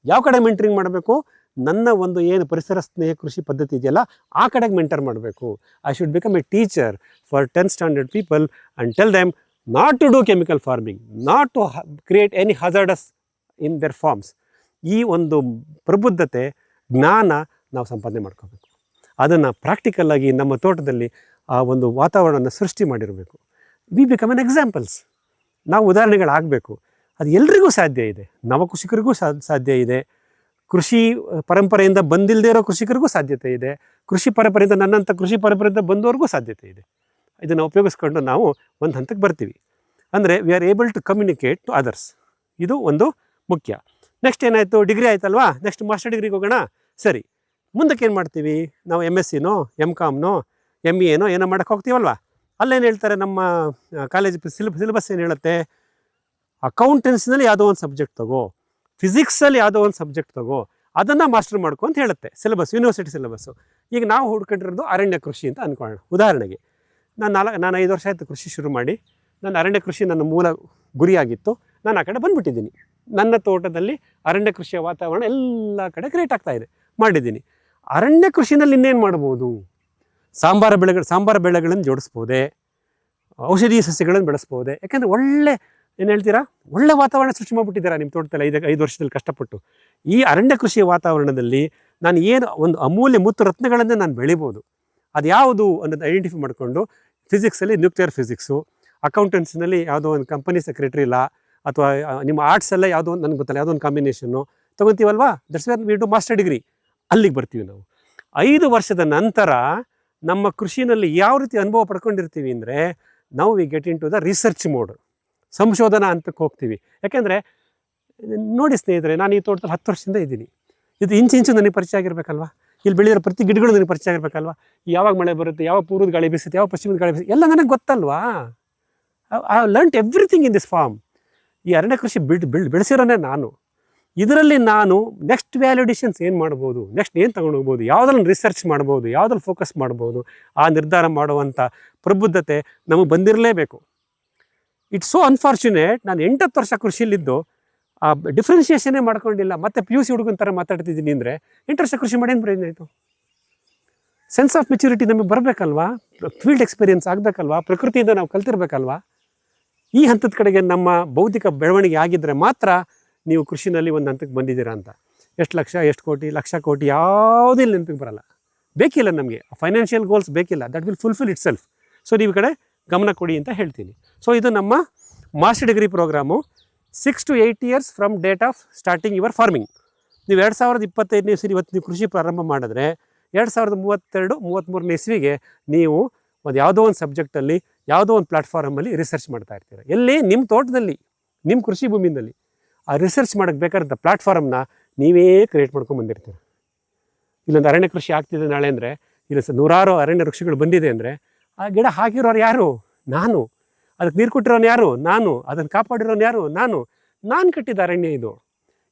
ಯಾವ ಕಡೆ ಮೆಂಟರಿಂಗ್ ಮಾಡಬೇಕು? ನನ್ನ ಒಂದು ಏನು ಪರಿಸರ ಸ್ನೇಹ ಕೃಷಿ ಪದ್ಧತಿ ಇದೆಯಲ್ಲ, ಆ ಕಡೆಗೆ ಮೆಂಟರ್ ಮಾಡಬೇಕು. I should become a teacher for 10th standard people and tell them not to do chemical farming, not to create any hazardous in their farms. ಈ ಒಂದು ಪ್ರಬುದ್ಧತೆ, ಜ್ಞಾನ ನಾವು ಸಂಪಾದನೆ ಮಾಡ್ಕೋಬೇಕು. ಅದನ್ನು ಪ್ರಾಕ್ಟಿಕಲ್ಲಾಗಿ ನಮ್ಮ ತೋಟದಲ್ಲಿ ಆ ಒಂದು ವಾತಾವರಣನ ಸೃಷ್ಟಿ ಮಾಡಿರಬೇಕು. We become an examples. ನಾವು ಉದಾಹರಣೆಗಳಾಗಬೇಕು. ಅದು ಎಲ್ರಿಗೂ ಸಾಧ್ಯ ಇದೆ. ನವ ಕೃಷಿಕರಿಗೂ ಸಾಧ್ಯ ಇದೆ. ಕೃಷಿ ಪರಂಪರೆಯಿಂದ ಬಂದಿಲ್ಲದೆ ಇರೋ ಕೃಷಿಕರಿಗೂ ಸಾಧ್ಯತೆ ಇದೆ. ಕೃಷಿ ಪರಂಪರೆಯಿಂದ ನನ್ನಂಥ ಕೃಷಿ ಪರಂಪರೆಯಿಂದ ಬಂದವ್ರಿಗೂ ಸಾಧ್ಯತೆ ಇದೆ. ಇದನ್ನು ಉಪಯೋಗಿಸ್ಕೊಂಡು ನಾವು ಒಂದು ಹಂತಕ್ಕೆ ಬರ್ತೀವಿ. ಅಂದರೆ we are able to communicate to others. ಇದು ಒಂದು ಮುಖ್ಯ. ನೆಕ್ಸ್ಟ್ ಏನಾಯಿತು? ಡಿಗ್ರಿ ಆಯ್ತಲ್ವಾ, ನೆಕ್ಸ್ಟ್ ಮಾಸ್ಟರ್ ಡಿಗ್ರಿಗೆ ಹೋಗೋಣ. ಸರಿ, ಮುಂದಕ್ಕೆ ಏನು ಮಾಡ್ತೀವಿ ನಾವು? MSc MComನೋ ME ಏನೋ ಮಾಡೋಕ್ಕೆ ಹೋಗ್ತೀವಲ್ವ. ಅಲ್ಲೇನು ಹೇಳ್ತಾರೆ ನಮ್ಮ ಕಾಲೇಜ್ ಸಿಲೆಬಸ್ ಏನು ಹೇಳುತ್ತೆ? ಅಕೌಂಟೆನ್ಸಿನಲ್ಲಿ ಯಾವುದೋ ಒಂದು ಸಬ್ಜೆಕ್ಟ್ ತಗೋ, ಫಿಸಿಕ್ಸಲ್ಲಿ ಯಾವುದೋ ಒಂದು ಸಬ್ಜೆಕ್ಟ್ ತಗೋ, ಅದನ್ನು ಮಾಸ್ಟರ್ ಮಾಡ್ಕೊ ಅಂತ ಹೇಳುತ್ತೆ ಸಿಲೆಬಸ್, ಯೂನಿವರ್ಸಿಟಿ ಸಿಲೆಬಸ್ಸು. ಈಗ ನಾವು ಹುಡ್ಕೊಂಡಿರೋದು ಅರಣ್ಯ ಕೃಷಿ ಅಂತ ಅಂದ್ಕೊಳ್ಳೋಣ. ಉದಾಹರಣೆಗೆ ನಾನು 5 ವರ್ಷ ಆಯಿತು ಕೃಷಿ ಶುರು ಮಾಡಿ. ನನ್ನ ಅರಣ್ಯ ಕೃಷಿ ನನ್ನ ಮೂಲ ಗುರಿಯಾಗಿತ್ತು. ನಾನು ಆ ಕಡೆ ಬಂದುಬಿಟ್ಟಿದ್ದೀನಿ. ನನ್ನ ತೋಟದಲ್ಲಿ ಅರಣ್ಯ ಕೃಷಿಯ ವಾತಾವರಣ ಎಲ್ಲ ಕಡೆ ಕ್ರಿಯೇಟ್ ಆಗ್ತಾ ಇದೆ, ಮಾಡಿದ್ದೀನಿ. ಅರಣ್ಯ ಕೃಷಿನಲ್ಲಿ ಇನ್ನೇನು ಮಾಡ್ಬೋದು? ಸಾಂಬಾರ ಬೆಳೆಗಳನ್ನು ಜೋಡಿಸ್ಬೋದೆ, ಔಷಧೀಯ ಸಸ್ಯಗಳನ್ನು ಬೆಳೆಸ್ಬೋದೆ. ಯಾಕೆಂದರೆ ಏನು ಹೇಳ್ತೀರಾ, ಒಳ್ಳೆ ವಾತಾವರಣ ಸೃಷ್ಟಿ ಮಾಡಿಬಿಟ್ಟಿದ್ದೀರಾ ನಿಮ್ಮ ತೋಟದಲ್ಲಿ 5 ವರ್ಷದಲ್ಲಿ ಕಷ್ಟಪಟ್ಟು. ಈ ಅರಣ್ಯ ಕೃಷಿಯ ವಾತಾವರಣದಲ್ಲಿ ನಾನು ಏನು ಒಂದು ಅಮೂಲ್ಯ ಮುತ್ತು ರತ್ನಗಳನ್ನೇ ನಾನು ಬೆಳಿಬೋದು. ಅದು ಯಾವುದು ಅನ್ನೋದು ಐಡೆಂಟಿಫೈ ಮಾಡಿಕೊಂಡು, ಫಿಸಿಕ್ಸಲ್ಲಿ ನ್ಯೂಕ್ಲಿಯರ್ ಫಿಸಿಕ್ಸು, ಅಕೌಂಟೆನ್ಸಿನಲ್ಲಿ ಯಾವುದೋ ಒಂದು ಕಂಪನಿ ಸೆಕ್ರೆಟರಿ ಲಾ, ಅಥವಾ ನಿಮ್ಮ ಆರ್ಟ್ಸಲ್ಲೇ ಯಾವುದೋ ಒಂದು ನನಗೆ ಗೊತ್ತಲ್ಲ ಯಾವುದೋ ಒಂದು ಕಾಂಬಿನೇಷನ್ನು ತೊಗೊತೀವಲ್ವಾ. That's where we do master degree. ಅಲ್ಲಿಗೆ ಬರ್ತೀವಿ ನಾವು. 5 ವರ್ಷದ ನಂತರ ನಮ್ಮ ಕೃಷಿನಲ್ಲಿ ಯಾವ ರೀತಿ ಅನುಭವ ಪಡ್ಕೊಂಡಿರ್ತೀವಿ ಅಂದರೆ, ನಾವು we get in to the research mode, ಸಂಶೋಧನಾ ಹಂತಕ್ಕೆ ಹೋಗ್ತೀವಿ. ಯಾಕೆಂದರೆ ನೋಡಿ ಸ್ನೇಹಿತರೆ, ನಾನು ಈ ತೋಟದಲ್ಲಿ 10 ವರ್ಷದಿಂದ ಇದ್ದೀನಿ. ಇದು ಇಂಚು ನನಗೆ ಪರಿಚಯ ಆಗಿರಬೇಕಲ್ವಾ. ಇಲ್ಲಿ ಬೆಳೆದಿರೋ ಪ್ರತಿ ಗಿಡಗಳು ನನಗೆ ಪರಿಚಯ ಆಗಿರಬೇಕಲ್ವಾ. ಯಾವಾಗ ಮಳೆ ಬರುತ್ತೆ, ಯಾವ ಪೂರ್ವದ ಗಾಳಿ ಬೀಸುತ್ತೆ, ಯಾವ ಪಶ್ಚಿಮದ ಗಾಳಿ ಬೀಸುತ್ತೆ, ಎಲ್ಲ ನನಗೆ ಗೊತ್ತಲ್ವಾ. I have learned everything in this farm. ಈ ಅರಣ್ಯ ಕೃಷಿ ಬೆಳೆಸಿರೋನೇ ನಾನು. ಇದರಲ್ಲಿ ನಾನು ನೆಕ್ಸ್ಟ್ ವ್ಯಾಲ್ಯೂಡೇಷನ್ಸ್ ಏನು ಮಾಡ್ಬೋದು, ನೆಕ್ಸ್ಟ್ ಏನು ತೊಗೊಂಡು ಹೋಗ್ಬೋದು, ಯಾವುದ್ರಲ್ಲಿ ರಿಸರ್ಚ್ ಮಾಡ್ಬೋದು, ಯಾವುದ್ರಲ್ಲಿ ಫೋಕಸ್ ಮಾಡ್ಬೋದು, ಆ ನಿರ್ಧಾರ ಮಾಡುವಂಥ ಪ್ರಬುದ್ಧತೆ ನಮಗೆ ಬಂದಿರಲೇಬೇಕು. ಇಟ್ಸ್ ಸೋ ಅನ್ಫಾರ್ಚುನೇಟ್, ನಾನು 8 ವರ್ಷ ಕೃಷಿಯಲ್ಲಿದ್ದು ಆ ಡಿಫ್ರೆನ್ಷಿಯೇಷನ್ನೇ ಮಾಡ್ಕೊಂಡಿಲ್ಲ. ಮತ್ತೆ PUC ಹುಡುಗನ ಥರ ಮಾತಾಡ್ತಿದ್ದೀನಿ ಅಂದರೆ 8 ವರ್ಷ ಕೃಷಿ ಮಾಡೇನು ಪ್ರಯೋಜನ ಆಯಿತು? ಸೆನ್ಸ್ ಆಫ್ ಮೆಚ್ಯೂರಿಟಿ ನಮಗೆ ಬರಬೇಕಲ್ವಾ, ಫೀಲ್ಡ್ ಎಕ್ಸ್ಪೀರಿಯನ್ಸ್ ಆಗಬೇಕಲ್ವಾ, ಪ್ರಕೃತಿಯಿಂದ ನಾವು ಕಲ್ತಿರ್ಬೇಕಲ್ವಾ. ಈ ಹಂತದ ಕಡೆಗೆ ನಮ್ಮ ಬೌದ್ಧಿಕ ಬೆಳವಣಿಗೆ ಆಗಿದ್ದರೆ ಮಾತ್ರ ನೀವು ಕೃಷಿನಲ್ಲಿ ಒಂದು ಹಂತಕ್ಕೆ ಬಂದಿದ್ದೀರಾ ಅಂತ. ಎಷ್ಟು ಲಕ್ಷ, ಎಷ್ಟು ಕೋಟಿ, ಲಕ್ಷ ಕೋಟಿ ಯಾವುದೇ ನೆನಪಿಗೆ ಬರಲ್ಲ, ಬೇಕಿಲ್ಲ ನಮಗೆ. ಫೈನಾನ್ಷಿಯಲ್ ಗೋಲ್ಸ್ ಬೇಕಿಲ್ಲ, that will fulfil it self. So ನೀವು ಈ ಕಡೆ ಗಮನ ಕೊಡಿ ಅಂತ ಹೇಳ್ತೀನಿ. ಸೊ ಇದು ನಮ್ಮ master degree programme, 6 to 8 years from date of starting your farming. ನೀವು 2025ನೇ ಇಸ್ವಿ ಇವತ್ತು ನೀವು ಕೃಷಿ ಪ್ರಾರಂಭ ಮಾಡಿದ್ರೆ 2032-33ನೇ ಇಸ್ವಿಗೆ ನೀವು ಒಂದು ಯಾವುದೋ ಒಂದು ಸಬ್ಜೆಕ್ಟಲ್ಲಿ ಯಾವುದೋ ಒಂದು ಪ್ಲಾಟ್ಫಾರ್ಮಲ್ಲಿ ರಿಸರ್ಚ್ ಮಾಡ್ತಾ ಇರ್ತೀರ. ಎಲ್ಲಿ? ನಿಮ್ಮ ತೋಟದಲ್ಲಿ, ನಿಮ್ಮ ಕೃಷಿ ಭೂಮಿನಲ್ಲಿ. ಆ ರಿಸರ್ಚ್ ಮಾಡೋಕ್ಕೆ ಬೇಕಾದಂಥ ಪ್ಲಾಟ್ಫಾರ್ಮ್ನ ನೀವೇ ಕ್ರಿಯೇಟ್ ಮಾಡ್ಕೊಂಡು ಬಂದಿರ್ತೀರ. ಇಲ್ಲೊಂದು ಅರಣ್ಯ ಕೃಷಿ ಆಗ್ತಿದೆ ನಾಳೆ ಅಂದರೆ, ಇಲ್ಲ ನೂರಾರು ಅರಣ್ಯ ವೃಕ್ಷಗಳು ಬಂದಿದೆ ಅಂದರೆ ಆ ಗಿಡ ಹಾಕಿರೋರು ಯಾರು? ನಾನು. ಅದಕ್ಕೆ ನೀರು ಕೊಟ್ಟಿರೋನು ಯಾರು? ನಾನು. ಅದನ್ನು ಕಾಪಾಡಿರೋನು ಯಾರು? ನಾನು ಕಟ್ಟಿದ ಅರಣ್ಯ ಇದು.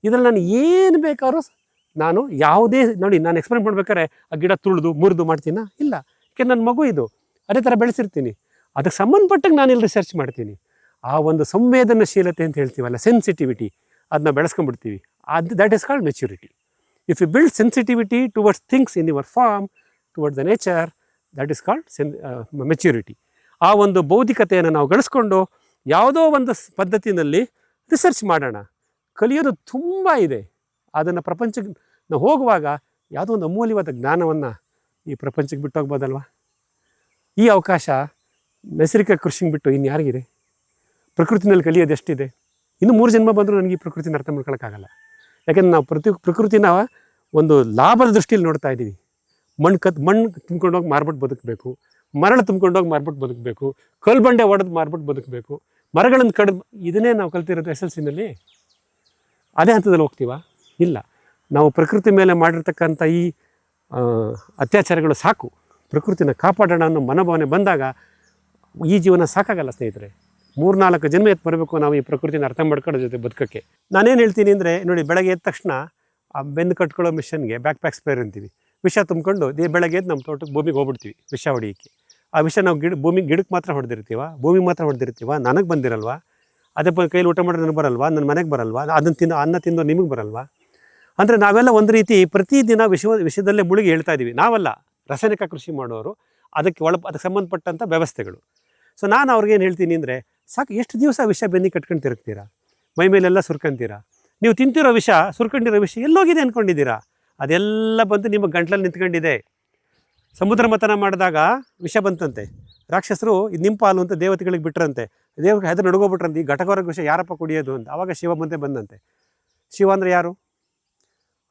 ಇದರಲ್ಲಿ ನಾನು ಏನು ಬೇಕಾದ್ರೂ ನಾನು ಯಾವುದೇ ನೋಡಿ, ನಾನು ಎಕ್ಸ್ಪೆರಿಮೆಂಟ್ ಮಾಡ್ಬೇಕಾದ್ರೆ ಆ ಗಿಡ ತುಳಿದು ಮುರಿದು ಮಾಡ್ತೀನ? ಇಲ್ಲ. ಯಾಕೆ ನನ್ನ ಮಗು ಇದು, ಅದೇ ಥರ ಬೆಳೆಸಿರ್ತೀನಿ. ಅದಕ್ಕೆ ಸಂಬಂಧಪಟ್ಟಾಗ ನಾನು ಇಲ್ಲಿ ರಿಸರ್ಚ್ ಮಾಡ್ತೀನಿ. ಆ ಒಂದು ಸಂವೇದನಶೀಲತೆ ಅಂತ ಹೇಳ್ತೀವಲ್ಲ, ಸೆನ್ಸಿಟಿವಿಟಿ, ಅದನ್ನ ಬೆಳೆಸ್ಕೊಂಡ್ಬಿಡ್ತೀವಿ. That is called maturity. If you build sensitivity towards things in your farm, towards the nature, that is called maturity. ಆ ಒಂದು ಬೌದ್ಧಿಕತೆಯನ್ನು ನಾವು ಗಳಿಸ್ಕೊಂಡು ಯಾವುದೋ ಒಂದು ಪದ್ಧತಿನಲ್ಲಿ ರಿಸರ್ಚ್ ಮಾಡೋಣ. ಕಲಿಯೋದು ತುಂಬ ಇದೆ. ಅದನ್ನು ಪ್ರಪಂಚಕ್ಕೆ ನಾವು ಹೋಗುವಾಗ ಯಾವುದೋ ಒಂದು ಅಮೂಲ್ಯವಾದ ಜ್ಞಾನವನ್ನು ಈ ಪ್ರಪಂಚಕ್ಕೆ ಬಿಟ್ಟು ಹೋಗ್ಬೋದಲ್ವ. ಈ ಅವಕಾಶ ನೈಸರ್ಗಿಕ ಕೃಷಿಗೆ ಬಿಟ್ಟು ಇನ್ಯಾರಿಗಿದೆ? ಪ್ರಕೃತಿನಲ್ಲಿ ಕಲಿಯೋದು ಎಷ್ಟಿದೆ. ಇನ್ನು 3 ಜನ್ಮ ಬಂದರೂ ನನಗೆ ಈ ಪ್ರಕೃತಿನ ಅರ್ಥ ಮಾಡ್ಕೊಳಕ್ಕಾಗಲ್ಲ. ಯಾಕೆಂದ್ರೆ ನಾವು ಪ್ರಕೃತಿನ ಒಂದು ಲಾಭದ ದೃಷ್ಟಿಯಲ್ಲಿ ನೋಡ್ತಾ ಇದ್ದೀವಿ. ಮಣ್ಣು ತುಂಬ್ಕೊಂಡೋಗಿ ಮಾರ್ಬಿಟ್ಟು ಬದುಕಬೇಕು, ಮರಳು ತುಂಬ್ಕೊಂಡೋಗಿ ಮಾರ್ಬಿಟ್ಟು ಬದುಕಬೇಕು, ಕಲ್ಲು ಬಂಡೆ ಹೊಡೆದು ಮಾರ್ಬಿಟ್ಟು ಬದುಕಬೇಕು, ಮರಗಳನ್ನು ಕಡಿದು, ಇದನ್ನೇ ನಾವು ಕಲ್ತಿರೋದು SLCನಲ್ಲಿ. ಅದೇ ಹಂತದಲ್ಲಿ ಹೋಗ್ತೀವಾ? ಇಲ್ಲ. ನಾವು ಪ್ರಕೃತಿ ಮೇಲೆ ಮಾಡಿರ್ತಕ್ಕಂಥ ಈ ಅತ್ಯಾಚಾರಗಳು ಸಾಕು, ಪ್ರಕೃತಿನ ಕಾಪಾಡೋಣ ಅನ್ನೋ ಮನೋಭಾವನೆ ಬಂದಾಗ ಈ ಜೀವನ ಸಾಕಾಗಲ್ಲ ಸ್ನೇಹಿತರೆ. 3-4 ಜನ್ಮ ಎತ್ತು ಬರಬೇಕು ನಾವು ಈ ಪ್ರಕೃತಿನ ಅರ್ಥ ಮಾಡ್ಕೊಳ್ಳೋ ಜೊತೆ ಬದುಕೋಕ್ಕೆ. ನಾನೇನು ಹೇಳ್ತೀನಿ ಅಂದರೆ, ನೋಡಿ, ಬೆಳಗ್ಗೆ ಎದ್ದ ತಕ್ಷಣ ಆ ಬೆನ್ನು ಕಟ್ಕೊಳ್ಳೋ ಮಿಷನ್ಗೆ ಬ್ಯಾಕ್ ಪ್ಯಾಕ್ ಸ್ಪೇರ್ ಅಂತೀವಿ. ವಿಷ ತುಂಬಿಕೊಂಡು ಬೆಳಗ್ಗೆ ಎದ್ದು ನಮ್ಮ ತೋಟಕ್ಕೆ ಭೂಮಿಗೆ ಹೋಗ್ಬಿಡ್ತೀವಿ ವಿಷ ಹೊಡಿಯೋಕ್ಕೆ. ಆ ವಿಷ ನಾವು ಗಿಡಕ್ಕೆ ಮಾತ್ರ ಭೂಮಿಗೆ ಮಾತ್ರ ಹೊಡೆದಿರ್ತೀವ. ನನಗೆ ಬಂದಿರಲ್ವಾ? ಅದೇ ಕೈಲಿ ಊಟ ಮಾಡೋದು ನನಗೆ ಬರಲ್ವಾ? ನನ್ನ ಮನೆಗೆ ಬರಲ್ವಾ? ಅದನ್ನು ಅನ್ನ ತಿಂದೋ ನಿಮಗೆ ಬರಲ್ವಾ? ಅಂದರೆ ನಾವೆಲ್ಲ ಒಂದು ರೀತಿ ಪ್ರತಿದಿನ ವಿಷಯದಲ್ಲೇ ಮುಳುಗಿ ಹೇಳ್ತಾ ಇದ್ದೀವಿ. ನಾವಲ್ಲ, ರಾಸಾಯನಿಕ ಕೃಷಿ ಮಾಡೋರು, ಅದಕ್ಕೆ ಸಂಬಂಧಪಟ್ಟಂಥ ವ್ಯವಸ್ಥೆಗಳು. ಸೊ ನಾನು ಅವ್ರಿಗೇನು ಹೇಳ್ತೀನಿ ಅಂದರೆ, ಸಾಕು, ಎಷ್ಟು ದಿವಸ ವಿಷ ಬೆನ್ನಿ ಕಟ್ಕೊಂಡು ತಿರುಗ್ತೀರಾ? ಮೈ ಮೇಲೆಲ್ಲ ಸುರ್ಕೊಂತೀರಾ? ನೀವು ತಿಂತಿರೋ ವಿಷ, ಸುರ್ಕೊಂಡಿರೋ ವಿಷ ಎಲ್ಲೋಗಿದೆ ಅಂದ್ಕೊಂಡಿದ್ದೀರಾ? ಅದೆಲ್ಲ ಬಂದು ನಿಮ್ಮ ಗಂಟ್ಲಲ್ಲಿ ನಿಂತ್ಕೊಂಡಿದೆ. ಸಮುದ್ರ ಮಥನ ಮಾಡಿದಾಗ ವಿಷ ಬಂತಂತೆ. ರಾಕ್ಷಸರು ಇದು ನಿಮ್ಮ ಪಾಲು ಅಂತ ದೇವತೆಗಳಿಗೆ ಬಿಟ್ರಂತೆ. ದೇವರಿಗೆ ಹೆದರಿ ನಡ್ಕೋಬಿಟ್ರಂತೆ, ಈ ಘಟಕವರ್ಗ ವಿಷ ಯಾರಪ್ಪ ಕುಡಿಯೋದು ಅಂತ. ಆವಾಗ ಶಿವ ಮುಂದೆ ಬಂದಂತೆ. ಶಿವ ಅಂದರೆ ಯಾರು?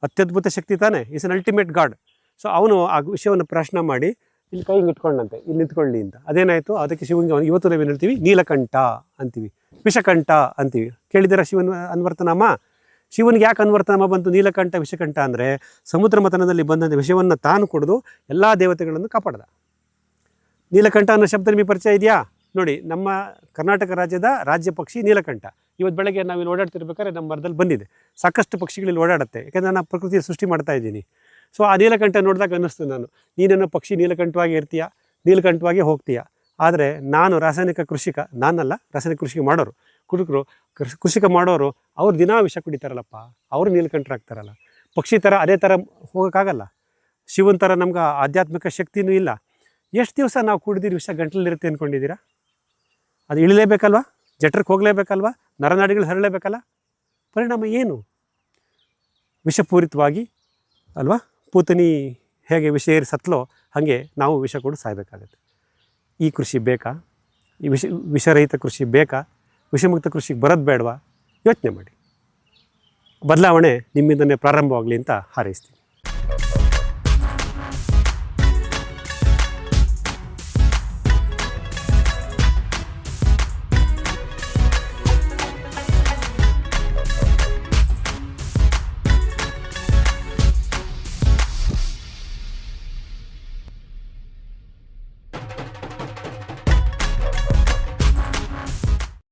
ಅತ್ಯದ್ಭುತ ಶಕ್ತಿ ತಾನೇ, is an ultimate god. So ಅವನು ಆ ವಿಷಯವನ್ನು ಪ್ರಶ್ನೆ ಮಾಡಿ ಇಲ್ಲಿ ಕೈಗೆ ಇಟ್ಕೊಂಡಂತೆ, ಇಲ್ಲಿ ನಿಂತ್ಕೊಳ್ಳಿ ಅಂತ. ಅದೇನಾಯಿತು? ಅದಕ್ಕೆ ಶಿವನಿಗೆ ಇವತ್ತು ನಾವೇನು ಹೇಳ್ತೀವಿ? ನೀಲಕಂಠ ಅಂತೀವಿ, ವಿಷಕಂಠ ಅಂತೀವಿ. ಕೇಳಿದ್ದೀರಾ ಶಿವನ ಅನ್ವರ್ತನಾಮ? ಶಿವನಿಗೆ ಯಾಕೆ ಅನ್ವರ್ತನಾಮ ಬಂತು ನೀಲಕಂಠ ವಿಷಕಂಠ ಅಂದರೆ, ಸಮುದ್ರ ಮಥನದಲ್ಲಿ ಬಂದಂಥ ವಿಷಯವನ್ನು ತಾನು ಕುಡಿದು ಎಲ್ಲ ದೇವತೆಗಳನ್ನು ಕಾಪಾಡ್ದ. ನೀಲಕಂಠ ಅನ್ನೋ ಶಬ್ದ ನಿಮಗೆ ಪರಿಚಯ ಇದೆಯಾ? ನೋಡಿ, ನಮ್ಮ ಕರ್ನಾಟಕ ರಾಜ್ಯದ ರಾಜ್ಯ ಪಕ್ಷಿ ನೀಲಕಂಠ. ಇವತ್ತು ಬೆಳಗ್ಗೆ ನಾವು ಇಲ್ಲಿ ಓಡಾಡ್ತಿರ್ಬೇಕಾದ್ರೆ ನಮ್ಮ ಮರದಲ್ಲಿ ಬಂದಿದೆ. ಸಾಕಷ್ಟು ಪಕ್ಷಿಗಳಲ್ಲಿ ಓಡಾಡುತ್ತೆ, ಯಾಕೆಂದರೆ ನಾನು ಪ್ರಕೃತಿಯ ಸೃಷ್ಟಿ ಮಾಡ್ತಾ ಇದ್ದೀನಿ. ಸೊ ಆ ನೀಲಕಂಠ ನೋಡಿದಾಗ ಅನ್ನಿಸ್ತು, ನೀನೇನೋ ಪಕ್ಷಿ ನೀಲಕಂಠವಾಗಿ ಇರ್ತೀಯ, ನೀಲಕಂಠವಾಗಿ ಹೋಗ್ತೀಯ. ಆದರೆ ನಾನು ರಾಸಾಯನಿಕ ಕೃಷಿಕ, ನಾನಲ್ಲ, ರಾಸಾಯನಿಕ ಕೃಷಿ ಮಾಡೋರು, ಕೃಷಿಕ ಮಾಡೋರು, ಅವ್ರು ದಿನಾ ವಿಷ ಕುಡಿತಾರಲ್ಲಪ್ಪ, ಅವರು ನೀಲಕಂಠರಾಗ್ತಾರಲ್ಲ. ಪಕ್ಷಿ ಥರ ಅದೇ ಥರ ಹೋಗೋಕ್ಕಾಗಲ್ಲ. ಶಿವನ ಥರ ನಮ್ಗೆ ಆಧ್ಯಾತ್ಮಿಕ ಶಕ್ತಿನೂ ಇಲ್ಲ. ಎಷ್ಟು ದಿವಸ ನಾವು ಕುಡಿದಿರೋ ವಿಷ ಗಂಟಲಲ್ಲಿರುತ್ತೆ ಅಂದ್ಕೊಂಡಿದ್ದೀರಾ? ಅದು ಇಳಿಲೇಬೇಕಲ್ವ? ಜಠರಕ್ಕೆ ಹೋಗಲೇಬೇಕಲ್ವ? ನರನಾಡಿಗಳು ಹರಳಲೇಬೇಕಲ್ಲ? ಪರಿಣಾಮ ಏನು? ವಿಷಪೂರಿತವಾಗಿ ಅಲ್ವಾ? ಪೂತನಿ ಹೇಗೆ ವಿಷ ಏರಿ ಸತ್ಲೋ ಹಾಗೆ ನಾವು ವಿಷ ಕೂಡ ಸಾಯಬೇಕಾಗತ್ತೆ. ಈ ಕೃಷಿ ಬೇಕಾ? ಈ ವಿಷರಹಿತ ಕೃಷಿ ಬೇಕಾ? ವಿಷಮುಕ್ತ ಕೃಷಿಗೆ ಬರೋದು ಬೇಡವಾ? ಯೋಚನೆ ಮಾಡಿ. ಬದಲಾವಣೆ ನಿಮ್ಮಿಂದನೇ ಪ್ರಾರಂಭವಾಗಲಿ ಅಂತ ಹಾರೈಸ್ತೀನಿ.